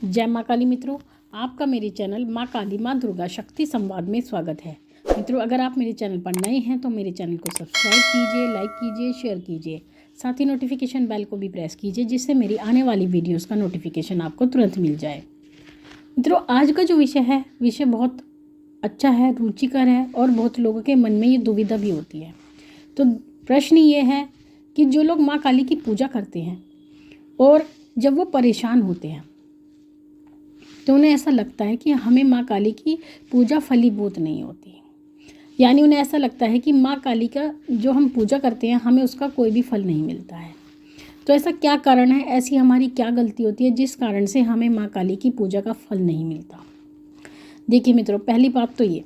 जय माँ काली मित्रों, आपका मेरे चैनल माँ काली माँ दुर्गा शक्ति संवाद में स्वागत है। मित्रों, अगर आप मेरे चैनल पर नए हैं तो मेरे चैनल को सब्सक्राइब कीजिए, लाइक कीजिए, शेयर कीजिए। साथ ही नोटिफिकेशन बेल को भी प्रेस कीजिए, जिससे मेरी आने वाली वीडियोस का नोटिफिकेशन आपको तुरंत मिल जाए। मित्रों, आज का जो विषय बहुत अच्छा है, रुचिकर है और बहुत लोगों के मन में ये दुविधा भी होती है। तो प्रश्न ये है कि जो लोग माँ काली की पूजा करते हैं और जब वो परेशान होते हैं तो उन्हें ऐसा लगता है कि हमें माँ काली की पूजा फलीभूत नहीं होती। यानी उन्हें ऐसा लगता है कि माँ काली का जो हम पूजा करते हैं हमें उसका कोई भी फल नहीं मिलता है। तो ऐसा क्या कारण है, ऐसी हमारी क्या गलती होती है जिस कारण से हमें माँ काली की पूजा का फल नहीं मिलता। देखिए मित्रों, पहली बात तो ये,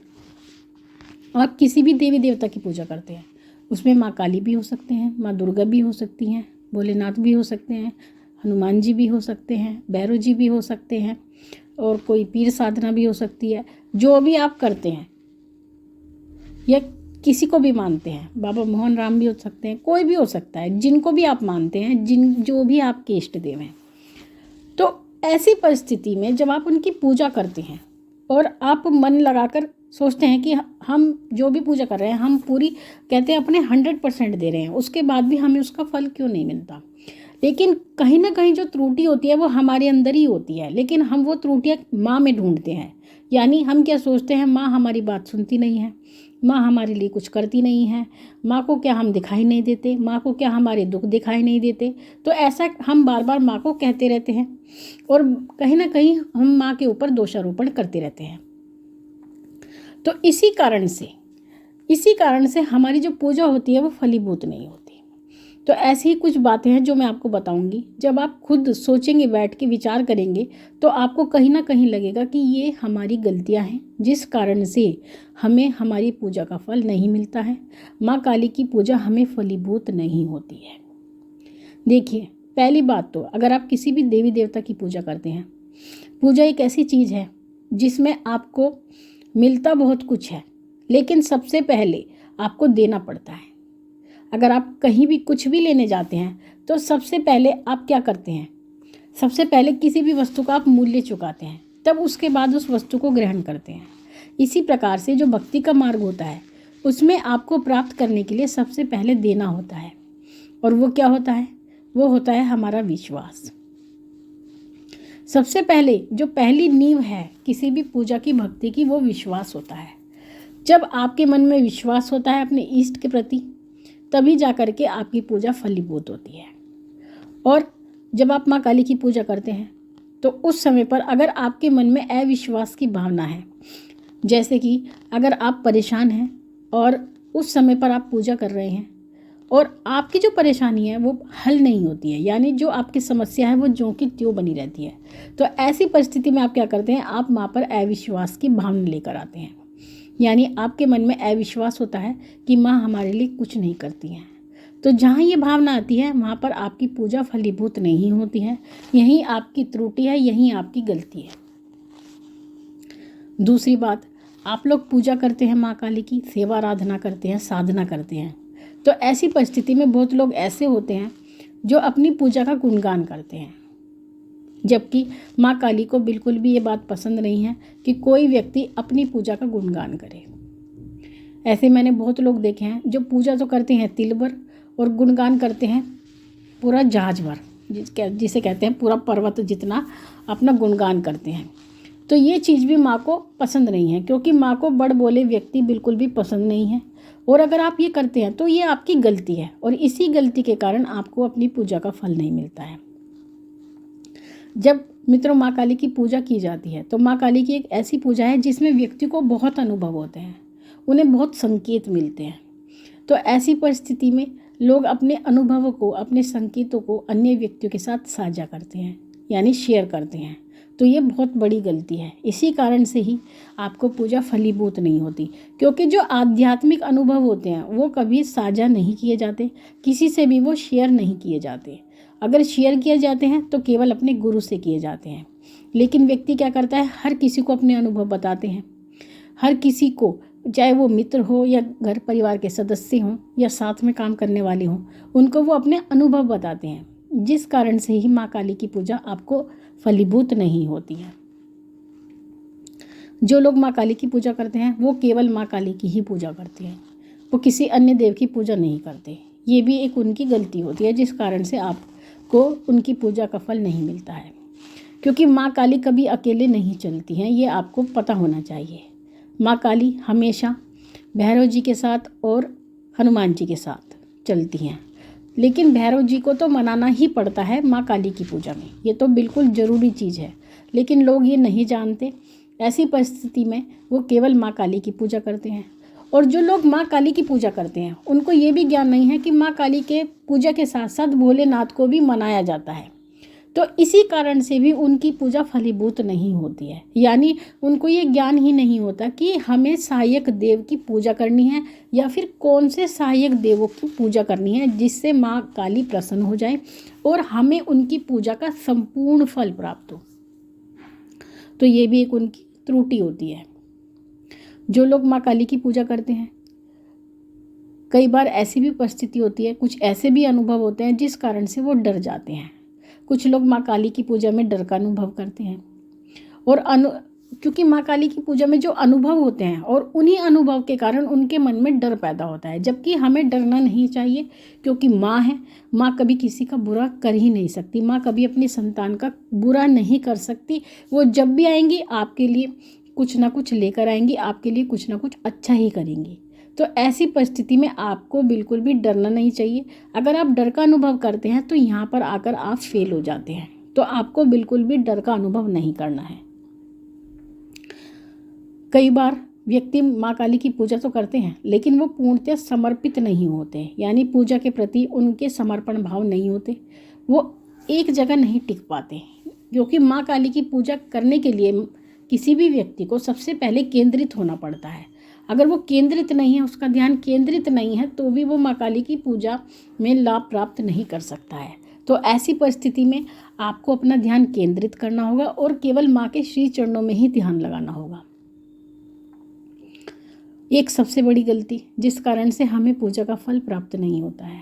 आप किसी भी देवी देवता की पूजा करते हैं उसमें माँ काली भी हो सकते हैं, माँ दुर्गा भी हो सकती हैं, भोलेनाथ भी हो सकते हैं, हनुमान जी भी हो सकते हैं, भैरव जी भी हो सकते हैं और कोई पीर साधना भी हो सकती है। जो भी आप करते हैं या किसी को भी मानते हैं, बाबा मोहन राम भी हो सकते हैं, कोई भी हो सकता है, जिनको भी आप मानते हैं, जो भी आपके इष्ट देव हैं। तो ऐसी परिस्थिति में जब आप उनकी पूजा करते हैं और आप मन लगाकर सोचते हैं कि हम जो भी पूजा कर रहे हैं हम पूरी कहते हैं अपने 100% दे रहे हैं, उसके बाद भी हमें उसका फल क्यों नहीं मिलता। लेकिन कहीं ना कहीं जो त्रुटि होती है वो हमारे अंदर ही होती है, लेकिन हम वो त्रुटियाँ माँ में ढूंढते हैं। यानी हम क्या सोचते हैं, माँ हमारी बात सुनती नहीं है, माँ हमारे लिए कुछ करती नहीं है, माँ को क्या हम दिखाई नहीं देते, माँ को क्या हमारे दुख दिखाई नहीं देते। तो ऐसा हम बार बार माँ को कहते रहते हैं और कहीं ना कहीं हम माँ के ऊपर दोषारोपण करते रहते हैं। तो इसी कारण से हमारी जो पूजा होती है वो फलीभूत नहीं होती। तो ऐसी ही कुछ बातें हैं जो मैं आपको बताऊंगी। जब आप खुद सोचेंगे, बैठ के विचार करेंगे, तो आपको कहीं ना कहीं लगेगा कि ये हमारी गलतियां हैं जिस कारण से हमें हमारी पूजा का फल नहीं मिलता है, माँ काली की पूजा हमें फलीभूत नहीं होती है। देखिए, पहली बात तो अगर आप किसी भी देवी देवता की पूजा करते हैं, पूजा एक ऐसी चीज़ है जिसमें आपको मिलता बहुत कुछ है, लेकिन सबसे पहले आपको देना पड़ता है। अगर आप कहीं भी कुछ भी लेने जाते हैं तो सबसे पहले आप क्या करते हैं, सबसे पहले किसी भी वस्तु का आप मूल्य चुकाते हैं, तब उसके बाद उस वस्तु को ग्रहण करते हैं। इसी प्रकार से जो भक्ति का मार्ग होता है उसमें आपको प्राप्त करने के लिए सबसे पहले देना होता है, और वो क्या होता है, वो होता है हमारा विश्वास। सबसे पहले जो पहली नींव है किसी भी पूजा की, भक्ति की, वो विश्वास होता है। जब आपके मन में विश्वास होता है अपने इष्ट के प्रति, तभी जा कर के आपकी पूजा फलीभूत होती है। और जब आप माँ काली की पूजा करते हैं तो उस समय पर अगर आपके मन में अविश्वास की भावना है, जैसे कि अगर आप परेशान हैं और उस समय पर आप पूजा कर रहे हैं और आपकी जो परेशानी है वो हल नहीं होती है, यानी जो आपकी समस्या है वो ज्यों की त्यों बनी रहती है, तो ऐसी परिस्थिति में आप क्या करते हैं, आप माँ पर अविश्वास की भावना लेकर आते हैं। यानी आपके मन में अविश्वास होता है कि माँ हमारे लिए कुछ नहीं करती हैं। तो जहाँ ये भावना आती है वहाँ पर आपकी पूजा फलीभूत नहीं होती है। यही आपकी त्रुटि है, यही आपकी गलती है। दूसरी बात, आप लोग पूजा करते हैं माँ काली की, सेवा आराधना करते हैं, साधना करते हैं, तो ऐसी परिस्थिति में बहुत लोग ऐसे होते हैं जो अपनी पूजा का गुणगान करते हैं, जबकि माँ काली को बिल्कुल भी ये बात पसंद नहीं है कि कोई व्यक्ति अपनी पूजा का गुणगान करे। ऐसे मैंने बहुत लोग देखे हैं जो पूजा तो करते हैं तिल भर और गुणगान करते हैं पूरा जहाज भर, जिसे कहते हैं पूरा पर्वत जितना अपना गुणगान करते हैं। तो ये चीज़ भी माँ को पसंद नहीं है, क्योंकि माँ को बड़ बोले व्यक्ति बिल्कुल भी पसंद नहीं है। और अगर आप ये करते हैं तो ये आपकी गलती है, और इसी गलती के कारण आपको अपनी पूजा का फल नहीं मिलता है। जब मित्रों माँ काली की पूजा की जाती है तो माँ काली की एक ऐसी पूजा है जिसमें व्यक्ति को बहुत अनुभव होते हैं, उन्हें बहुत संकेत मिलते हैं। तो ऐसी परिस्थिति में लोग अपने अनुभवों को, अपने संकेतों को अन्य व्यक्तियों के साथ साझा करते हैं, यानी शेयर करते हैं। तो ये बहुत बड़ी गलती है। इसी कारण से ही आपको पूजा फलीभूत नहीं होती, क्योंकि जो आध्यात्मिक अनुभव होते हैं वो कभी साझा नहीं किए जाते, किसी से भी वो शेयर नहीं किए जाते। अगर शेयर किए जाते हैं तो केवल अपने गुरु से किए जाते हैं। लेकिन व्यक्ति क्या करता है, हर किसी को अपने अनुभव बताते हैं, हर किसी को, चाहे वो मित्र हो या घर परिवार के सदस्य हों या साथ में काम करने वाले हों, उनको वो अपने अनुभव बताते हैं, जिस कारण से ही माँ काली की पूजा आपको फलीभूत नहीं होती हैं। जो लोग माँ काली की पूजा करते हैं वो केवल माँ काली की ही पूजा करते हैं, वो किसी अन्य देव की पूजा नहीं करते। ये भी एक उनकी गलती होती है जिस कारण से आपको उनकी पूजा का फल नहीं मिलता है, क्योंकि माँ काली कभी अकेले नहीं चलती हैं, ये आपको पता होना चाहिए। माँ काली हमेशा भैरव जी के साथ और हनुमान जी के साथ चलती हैं, लेकिन भैरव जी को तो मनाना ही पड़ता है माँ काली की पूजा में, ये तो बिल्कुल ज़रूरी चीज़ है, लेकिन लोग ये नहीं जानते। ऐसी परिस्थिति में वो केवल माँ काली की पूजा करते हैं। और जो लोग माँ काली की पूजा करते हैं उनको ये भी ज्ञान नहीं है कि माँ काली के पूजा के साथ साथ भोलेनाथ को भी मनाया जाता है, तो इसी कारण से भी उनकी पूजा फलीभूत नहीं होती है। यानी उनको ये ज्ञान ही नहीं होता कि हमें सहायक देव की पूजा करनी है या फिर कौन से सहायक देवों की पूजा करनी है जिससे माँ काली प्रसन्न हो जाए और हमें उनकी पूजा का संपूर्ण फल प्राप्त हो। तो ये भी एक उनकी त्रुटि होती है। जो लोग माँ काली की पूजा करते हैं, कई बार ऐसी भी परिस्थिति होती है, कुछ ऐसे भी अनुभव होते हैं जिस कारण से वो डर जाते हैं। कुछ लोग माँ काली की पूजा में डर का अनुभव करते हैं और क्योंकि माँ काली की पूजा में जो अनुभव होते हैं और उन्हीं अनुभव के कारण उनके मन में डर पैदा होता है, जबकि हमें डरना नहीं चाहिए, क्योंकि माँ है, माँ कभी किसी का बुरा कर ही नहीं सकती, माँ कभी अपनी संतान का बुरा नहीं कर सकती। वो जब भी आएंगी आपके लिए कुछ ना कुछ लेकर आएंगी, आपके लिए कुछ ना कुछ अच्छा ही करेंगी। तो ऐसी परिस्थिति में आपको बिल्कुल भी डरना नहीं चाहिए। अगर आप डर का अनुभव करते हैं तो यहाँ पर आकर आप फेल हो जाते हैं, तो आपको बिल्कुल भी डर का अनुभव नहीं करना है। कई बार व्यक्ति माँ काली की पूजा तो करते हैं लेकिन वो पूर्णतः समर्पित नहीं होते, यानी पूजा के प्रति उनके समर्पण भाव नहीं होते, वो एक जगह नहीं टिक पाते। क्योंकि माँ काली की पूजा करने के लिए किसी भी व्यक्ति को सबसे पहले केंद्रित होना पड़ता है। अगर वो केंद्रित नहीं है, उसका ध्यान केंद्रित नहीं है, तो भी वो माँ काली की पूजा में लाभ प्राप्त नहीं कर सकता है। तो ऐसी परिस्थिति में आपको अपना ध्यान केंद्रित करना होगा और केवल माँ के श्री चरणों में ही ध्यान लगाना होगा। एक सबसे बड़ी गलती जिस कारण से हमें पूजा का फल प्राप्त नहीं होता है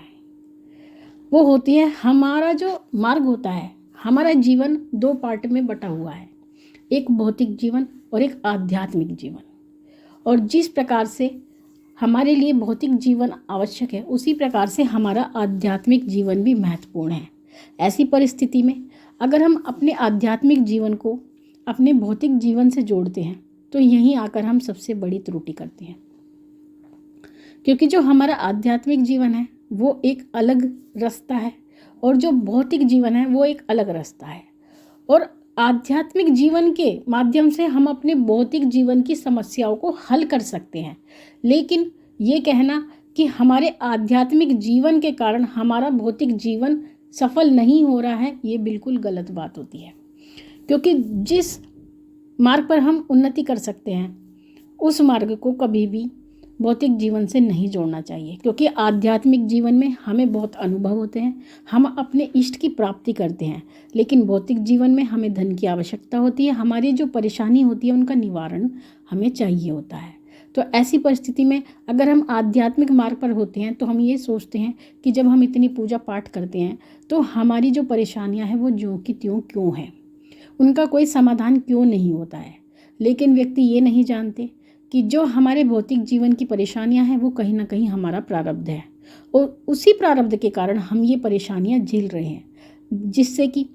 वो होती है, हमारा जो मार्ग होता है, हमारा जीवन दो पार्ट में बटा हुआ है, एक भौतिक जीवन और एक आध्यात्मिक जीवन। और जिस प्रकार से हमारे लिए भौतिक जीवन आवश्यक है उसी प्रकार से हमारा आध्यात्मिक जीवन भी महत्वपूर्ण है। ऐसी परिस्थिति में अगर हम अपने आध्यात्मिक जीवन को अपने भौतिक जीवन से जोड़ते हैं तो यहीं आकर हम सबसे बड़ी त्रुटि करते हैं, क्योंकि जो हमारा आध्यात्मिक जीवन है वो एक अलग रास्ता है और जो भौतिक जीवन है वो एक अलग रास्ता है। और आध्यात्मिक जीवन के माध्यम से हम अपने भौतिक जीवन की समस्याओं को हल कर सकते हैं, लेकिन ये कहना कि हमारे आध्यात्मिक जीवन के कारण हमारा भौतिक जीवन सफल नहीं हो रहा है, ये बिल्कुल गलत बात होती है। क्योंकि जिस मार्ग पर हम उन्नति कर सकते हैं उस मार्ग को कभी भी भौतिक जीवन से नहीं जोड़ना चाहिए, क्योंकि आध्यात्मिक जीवन में हमें बहुत अनुभव होते हैं, हम अपने इष्ट की प्राप्ति करते हैं, लेकिन भौतिक जीवन में हमें धन की आवश्यकता होती है, हमारी जो परेशानी होती है उनका निवारण हमें चाहिए होता है। तो ऐसी परिस्थिति में अगर हम आध्यात्मिक मार्ग पर होते हैं तो हम ये सोचते हैं कि जब हम इतनी पूजा पाठ करते हैं तो हमारी जो परेशानियां हैं वो ज्यों की त्यों क्यों हैं, उनका कोई समाधान क्यों नहीं होता है। लेकिन व्यक्ति ये नहीं जानते कि जो हमारे भौतिक जीवन की परेशानियां हैं वो कहीं ना कहीं हमारा प्रारब्ध है और उसी प्रारब्ध के कारण हम ये परेशानियां झेल रहे हैं, जिससे कि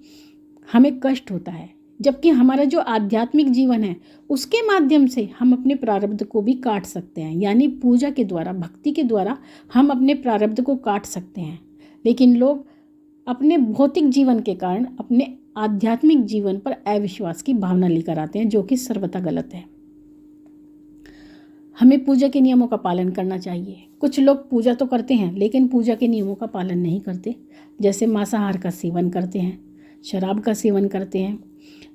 हमें कष्ट होता है। जबकि हमारा जो आध्यात्मिक जीवन है उसके माध्यम से हम अपने प्रारब्ध को भी काट सकते हैं, यानी पूजा के द्वारा, भक्ति के द्वारा हम अपने प्रारब्ध को काट सकते हैं। लेकिन लोग अपने भौतिक जीवन के कारण अपने आध्यात्मिक जीवन पर अविश्वास की भावना लेकर आते हैं, जो कि सर्वथा गलत है। हमें पूजा के नियमों का पालन करना चाहिए। कुछ लोग पूजा तो करते हैं लेकिन पूजा के नियमों का पालन नहीं करते, जैसे मांसाहार का सेवन करते हैं, शराब का सेवन करते हैं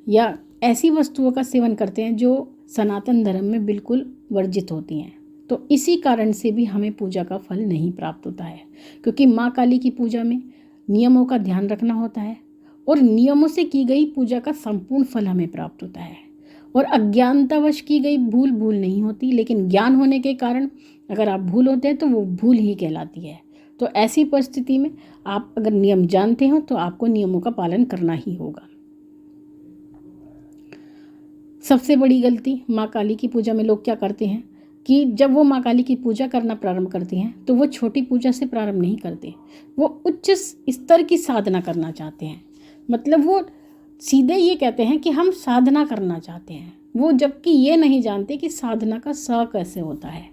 या ऐसी वस्तुओं का सेवन करते हैं जो सनातन धर्म में बिल्कुल वर्जित होती हैं। तो इसी कारण से भी हमें पूजा का फल नहीं प्राप्त होता है, क्योंकि माँ काली की पूजा में नियमों का ध्यान रखना होता है और नियमों से की गई पूजा का संपूर्ण फल हमें प्राप्त होता है। और अज्ञानतावश की गई भूल भूल नहीं होती, लेकिन ज्ञान होने के कारण अगर आप भूल होते हैं तो वो भूल ही कहलाती है। तो ऐसी परिस्थिति में आप अगर नियम जानते हो तो आपको नियमों का पालन करना ही होगा। सबसे बड़ी गलती माँ काली की पूजा में लोग क्या करते हैं कि जब वो माँ काली की पूजा करना प्रारंभ करते हैं तो वो छोटी पूजा से प्रारंभ नहीं करते, वो उच्च स्तर की साधना करना चाहते हैं। मतलब वो सीधे ये कहते हैं कि हम साधना करना चाहते हैं, वो जबकि ये नहीं जानते कि साधना का स कैसे होता है।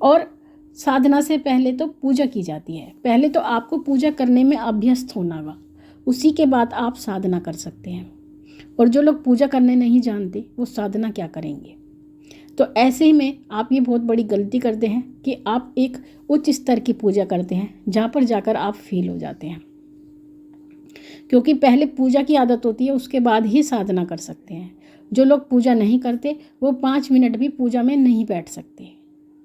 और साधना से पहले तो पूजा की जाती है, पहले तो आपको पूजा करने में अभ्यस्त होना होगा, उसी के बाद आप साधना कर सकते हैं। और जो लोग पूजा करने नहीं जानते वो साधना क्या करेंगे। तो ऐसे ही में आप ये बहुत बड़ी गलती करते हैं कि आप एक उच्च स्तर की पूजा करते हैं जहाँ पर जाकर आप फेल हो जाते हैं, क्योंकि पहले पूजा की आदत होती है, उसके बाद ही साधना कर सकते हैं। जो लोग पूजा नहीं करते वो 5 मिनट भी पूजा में नहीं बैठ सकते,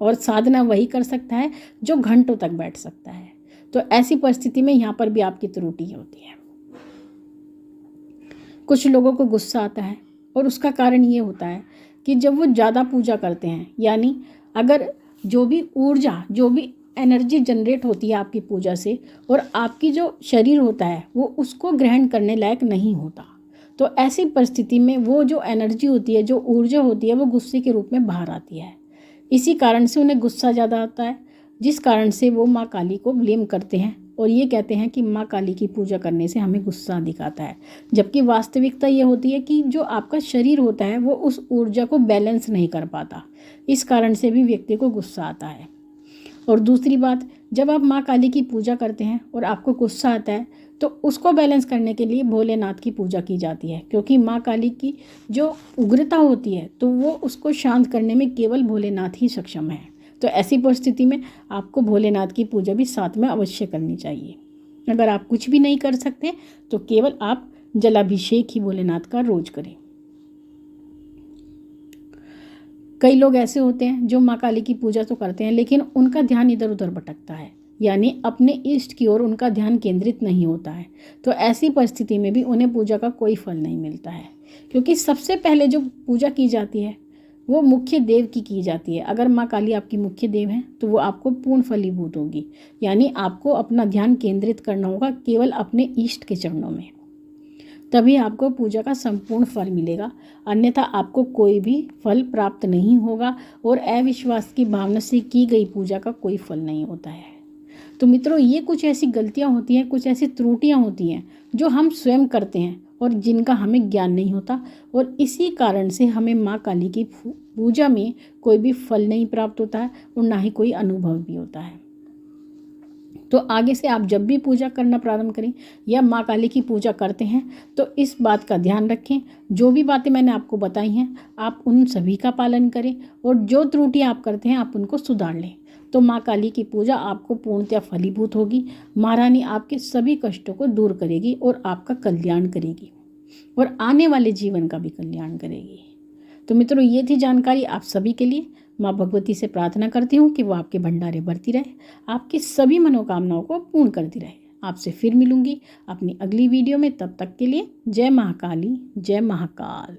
और साधना वही कर सकता है जो घंटों तक बैठ सकता है। तो ऐसी परिस्थिति में यहाँ पर भी आपकी त्रुटि होती है। कुछ लोगों को गुस्सा आता है और उसका कारण ये होता है कि जब वो ज़्यादा पूजा करते हैं, यानी अगर जो भी ऊर्जा, जो भी एनर्जी जनरेट होती है आपकी पूजा से, और आपकी जो शरीर होता है वो उसको ग्रहण करने लायक नहीं होता, तो ऐसी परिस्थिति में वो जो एनर्जी होती है, जो ऊर्जा होती है, वो गुस्से के रूप में बाहर आती है। इसी कारण से उन्हें गुस्सा ज़्यादा आता है, जिस कारण से वो माँ काली को ब्लेम करते हैं और ये कहते हैं कि माँ काली की पूजा करने से हमें गुस्सा अधिक आता है। जबकि वास्तविकता ये होती है कि जो आपका शरीर होता है वो उस ऊर्जा को बैलेंस नहीं कर पाता, इस कारण से भी व्यक्ति को गुस्सा आता है। और दूसरी बात, जब आप माँ काली की पूजा करते हैं और आपको गुस्सा आता है तो उसको बैलेंस करने के लिए भोलेनाथ की पूजा की जाती है, क्योंकि माँ काली की जो उग्रता होती है तो वो उसको शांत करने में केवल भोलेनाथ ही सक्षम है। तो ऐसी परिस्थिति में आपको भोलेनाथ की पूजा भी साथ में अवश्य करनी चाहिए। अगर आप कुछ भी नहीं कर सकते तो केवल आप जलाभिषेक ही भोलेनाथ का रोज करें। कई लोग ऐसे होते हैं जो माँ काली की पूजा तो करते हैं लेकिन उनका ध्यान इधर उधर भटकता है, यानी अपने इष्ट की ओर उनका ध्यान केंद्रित नहीं होता है। तो ऐसी परिस्थिति में भी उन्हें पूजा का कोई फल नहीं मिलता है, क्योंकि सबसे पहले जो पूजा की जाती है वो मुख्य देव की जाती है। अगर माँ काली आपकी मुख्य देव हैं तो वो आपको पूर्ण फलीभूत होगी, यानी आपको अपना ध्यान केंद्रित करना होगा केवल अपने इष्ट के चरणों में, तभी आपको पूजा का संपूर्ण फल मिलेगा, अन्यथा आपको कोई भी फल प्राप्त नहीं होगा। और अविश्वास की भावना से की गई पूजा का कोई फल नहीं होता है। तो मित्रों, ये कुछ ऐसी गलतियाँ होती हैं, कुछ ऐसी त्रुटियाँ होती हैं जो हम स्वयं करते हैं और जिनका हमें ज्ञान नहीं होता, और इसी कारण से हमें माँ काली की पूजा में कोई भी फल नहीं प्राप्त होता है और ना ही कोई अनुभव भी होता है। तो आगे से आप जब भी पूजा करना प्रारंभ करें या माँ काली की पूजा करते हैं तो इस बात का ध्यान रखें, जो भी बातें मैंने आपको बताई हैं आप उन सभी का पालन करें, और जो त्रुटि आप करते हैं आप उनको सुधार लें। तो माँ काली की पूजा आपको पूर्णतः फलीभूत होगी। महारानी आपके सभी कष्टों को दूर करेगी और आपका कल्याण करेगी, और आने वाले जीवन का भी कल्याण करेगी। तो मित्रों, ये थी जानकारी आप सभी के लिए। माँ भगवती से प्रार्थना करती हूँ कि वो आपके भंडारे भरती रहे, आपकी सभी मनोकामनाओं को पूर्ण करती रहे। आपसे फिर मिलूंगी अपनी अगली वीडियो में, तब तक के लिए जय महाकाली, जय महाकाल।